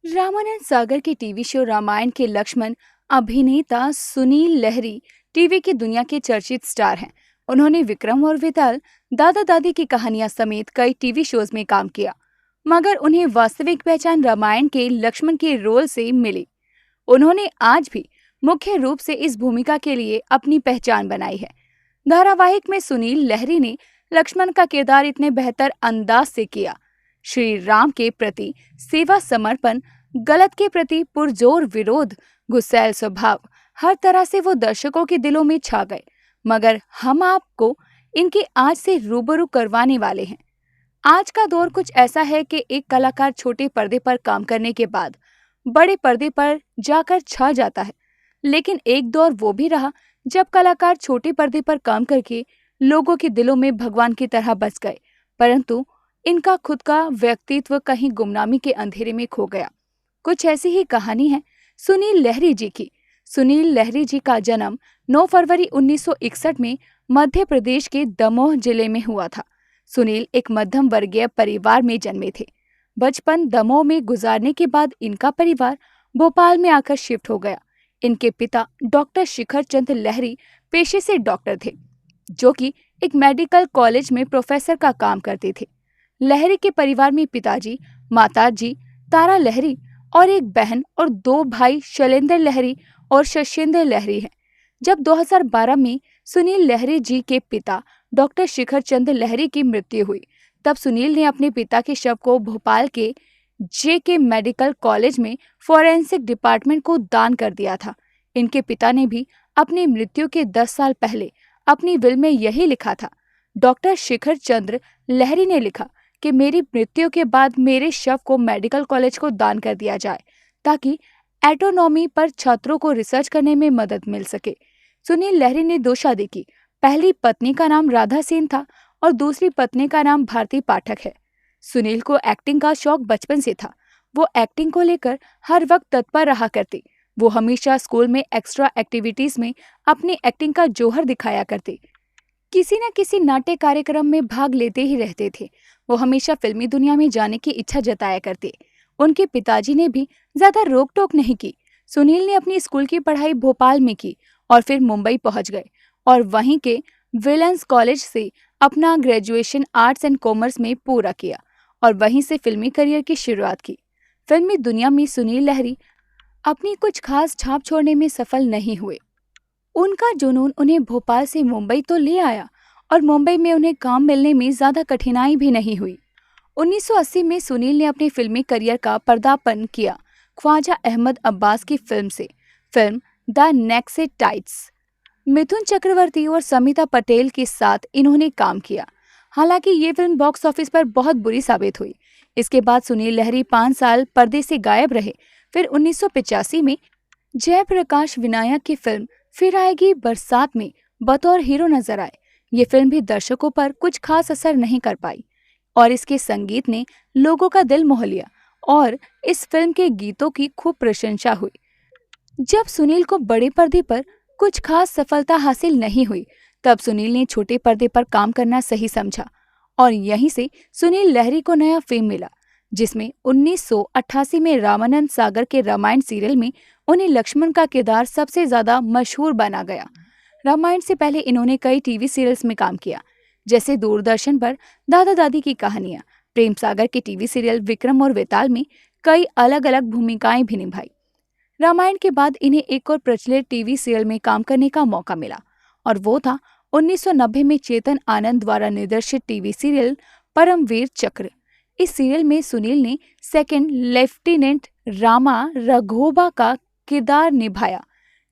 रामानंद सागर के TV show Ramayan के लक्ष्मण अभिनेता सुनील लहरी टीवी की दुनिया के चर्चित स्टार हैं। उन्होंने विक्रम और विशाल, दादा दादी की कहानियां समेत कई टीवी शोज में काम किया, मगर उन्हें वास्तविक पहचान रामायण के लक्ष्मण के रोल से मिली। उन्होंने आज भी मुख्य रूप से इस भूमिका के लिए अपनी पहचान बनाई है। धारावाहिक में सुनील लहरी ने लक्ष्मण का किरदार इतने बेहतर अंदाज से किया। श्री राम के प्रति सेवा समर्पण, गलत के प्रति पुरजोर विरोध, गुस्सैल स्वभाव, हर तरह से वो दर्शकों के दिलों में छा गए। मगर हम आपको इनके आज से रूबरू करवाने वाले हैं। आज का दौर कुछ ऐसा है कि एक कलाकार छोटे पर्दे पर काम करने के बाद बड़े पर्दे पर जाकर छा जाता है। लेकिन एक दौर वो भी रहा जब कलाकार छोटे पर्दे पर काम करके लोगों के दिलों में भगवान की तरह बस गए, परंतु इनका खुद का व्यक्तित्व कहीं गुमनामी के अंधेरे में खो गया। कुछ ऐसी ही कहानी है सुनील लहरी जी की। सुनील लहरी जी का जन्म 9 फरवरी 1961 में मध्य प्रदेश के दमोह जिले में हुआ था। सुनील एक मध्यम वर्गीय परिवार में जन्मे थे। बचपन दमोह में गुजारने के बाद इनका परिवार भोपाल में आकर शिफ्ट हो गया। इनके पिता डॉक्टर शिखर चंद लहरी पेशे से डॉक्टर थे, जो कि एक मेडिकल कॉलेज में प्रोफेसर का काम करते थे। लहरी के परिवार में पिताजी, माताजी तारा लहरी और एक बहन और 2 भाई शैलेंद्र लहरी और शशेंद्र लहरी हैं। जब 2012 में सुनील लहरी जी के पिता डॉक्टर शिखर चंद लहरी की मृत्यु हुई, तब सुनील ने अपने पिता के शव को भोपाल के JK मेडिकल कॉलेज में फॉरेंसिक डिपार्टमेंट को दान कर दिया था। इनके पिता ने भी अपनी मृत्यु के 10 साल पहले अपनी विल में यही लिखा था। डॉक्टर शिखर चंद्र लहरी ने लिखा कि मेरी मृत्यु के बाद मेरे शव को मेडिकल कॉलेज को दान कर दिया जाए, ताकि एटोनॉमी पर छात्रों को रिसर्च करने में मदद मिल सके। सुनील लहरी ने 2 शादी की। पहली पत्नी का नाम राधा सेन था और दूसरी पत्नी का नाम भारती पाठक है। सुनील को एक्टिंग का शौक बचपन से था। वो एक्टिंग को लेकर हर वक्त तत्पर रहा करते। वो हमेशा स्कूल में एक्स्ट्रा एक्टिविटीज में अपनी एक्टिंग का जौहर दिखाया करते। किसी न किसी नाट्य कार्यक्रम में भाग लेते ही रहते थे। वो हमेशा फिल्मी दुनिया में जाने की इच्छा जताया करते। उनके पिताजी ने भी ज्यादा रोक टोक नहीं की। सुनील ने अपनी स्कूल की पढ़ाई भोपाल में की और फिर मुंबई पहुंच गए और वहीं के विलन्स कॉलेज से अपना ग्रेजुएशन आर्ट्स एंड कॉमर्स में पूरा किया और वहीं से फिल्मी करियर की शुरुआत की। फिल्मी दुनिया में सुनील लहरी अपनी कुछ खास छाप छोड़ने में सफल नहीं हुए। उनका जुनून उन्हें भोपाल से मुंबई तो ले आया और मुंबई में उन्हें काम मिलने में ज्यादा कठिनाई भी नहीं हुई। 1980 में सुनील ने अपने फिल्मी करियर का पदार्पण किया ख्वाजा अहमद अब्बास की फिल्म से। फिल्म द नेक्सेटाइट्स मिथुन चक्रवर्ती और समिता पटेल के साथ इन्होंने काम किया। हालांकि ये फिल्म बॉक्स ऑफिस पर बहुत बुरी साबित हुई। इसके बाद सुनील लहरी 5 साल पर्दे से गायब रहे। फिर 1985 में जयप्रकाश विनायक की फिल्म फिर आएगी बरसात में बतौर हीरो नजर आए। ये फिल्म भी दर्शकों पर कुछ खास असर नहीं कर पाई और इसके संगीत ने लोगों का दिल मोह लिया और इस फिल्म के गीतों की खूब प्रशंसा हुई। जब सुनील को बड़े पर्दे पर कुछ खास सफलता हासिल नहीं हुई, तब सुनील ने छोटे पर्दे पर काम करना सही समझा और यहीं से सुनील लहरी को नया फेम मिला, जिसमें 1988 में रामानंद सागर के रामायण सीरियल में उन्हें लक्ष्मण का किरदार सबसे ज्यादा मशहूर बना गया। रामायण से पहले इन्होंने कई टीवी सीरियल्स में काम किया, जैसे दूरदर्शन पर दादा दादी की कहानियां, प्रेम सागर के टीवी सीरियल विक्रम और वेताल में कई अलग अलग भूमिकाएं भी निभाई। रामायण के बाद इन्हें एक और प्रचलित टीवी सीरियल में काम करने का मौका मिला और वो था 1990 में चेतन आनंद द्वारा निर्देशित टीवी सीरियल परमवीर चक्र। इस सीरियल में सुनील ने सेकंड लेफ्टिनेंट रामा रघोबा का किरदार निभाया,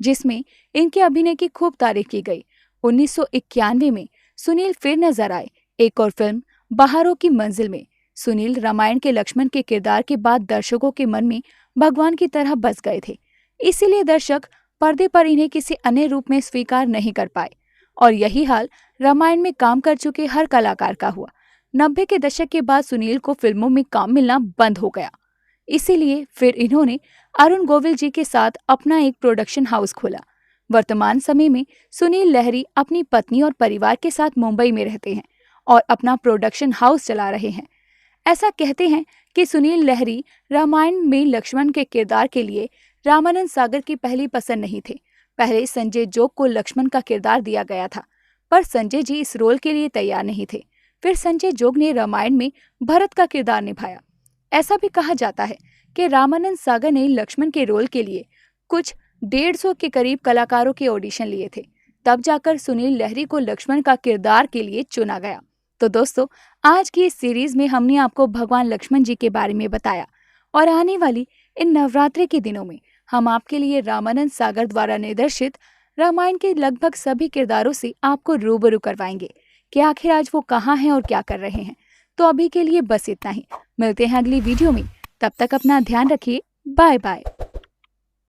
जिसमें इनके अभिनय की खूब तारीफ की गई। 1991 में सुनील फिर नजर आए एक और फिल्म बहारों की मंजिल में। सुनील रामायण के लक्ष्मण के किरदार के बाद दर्शकों के मन में भगवान की तरह बस गए थे, इसीलिए दर्शक पर्दे पर इन्हें किसी अन्य रूप में स्वीकार नहीं कर पाए और यही हाल रामायण में काम कर चुके हर कलाकार का हुआ। 90 के दशक के बाद सुनील को फिल्मों में काम मिलना बंद हो गया, इसीलिए फिर इन्होंने अरुण गोविल जी के साथ अपना एक प्रोडक्शन हाउस खोला। वर्तमान समय में सुनील लहरी अपनी पत्नी और परिवार के साथ मुंबई में रहते हैं और अपना प्रोडक्शन हाउस चला रहे हैं। ऐसा कहते हैं कि सुनील लहरी रामायण में लक्ष्मण के किरदार के लिए रामानंद सागर की पहली पसंद नहीं थे। पहले संजय जोग को लक्ष्मण का किरदार दिया गया था, पर संजय जी इस रोल के लिए तैयार नहीं थे। फिर संजय जोग ने रामायण में भरत का किरदार निभाया। ऐसा भी कहा जाता है कि रामानंद सागर ने लक्ष्मण के रोल के लिए कुछ 150 के करीब कलाकारों के ऑडिशन लिए थे, तब जाकर सुनील लहरी को लक्ष्मण का किरदार के लिए चुना गया। तो दोस्तों, आज की इस सीरीज में हमने आपको भगवान लक्ष्मण जी के बारे में बताया और आने वाली इन नवरात्रि के दिनों में हम आपके लिए रामानंद सागर द्वारा निर्देशित रामायण के लगभग सभी किरदारों से आपको रूबरू करवाएंगे कि आखिर आज वो कहाँ हैं और क्या कर रहे हैं। तो अभी के लिए बस इतना ही। मिलते हैं अगली वीडियो में। तब तक अपना ध्यान रखिए। Bye bye.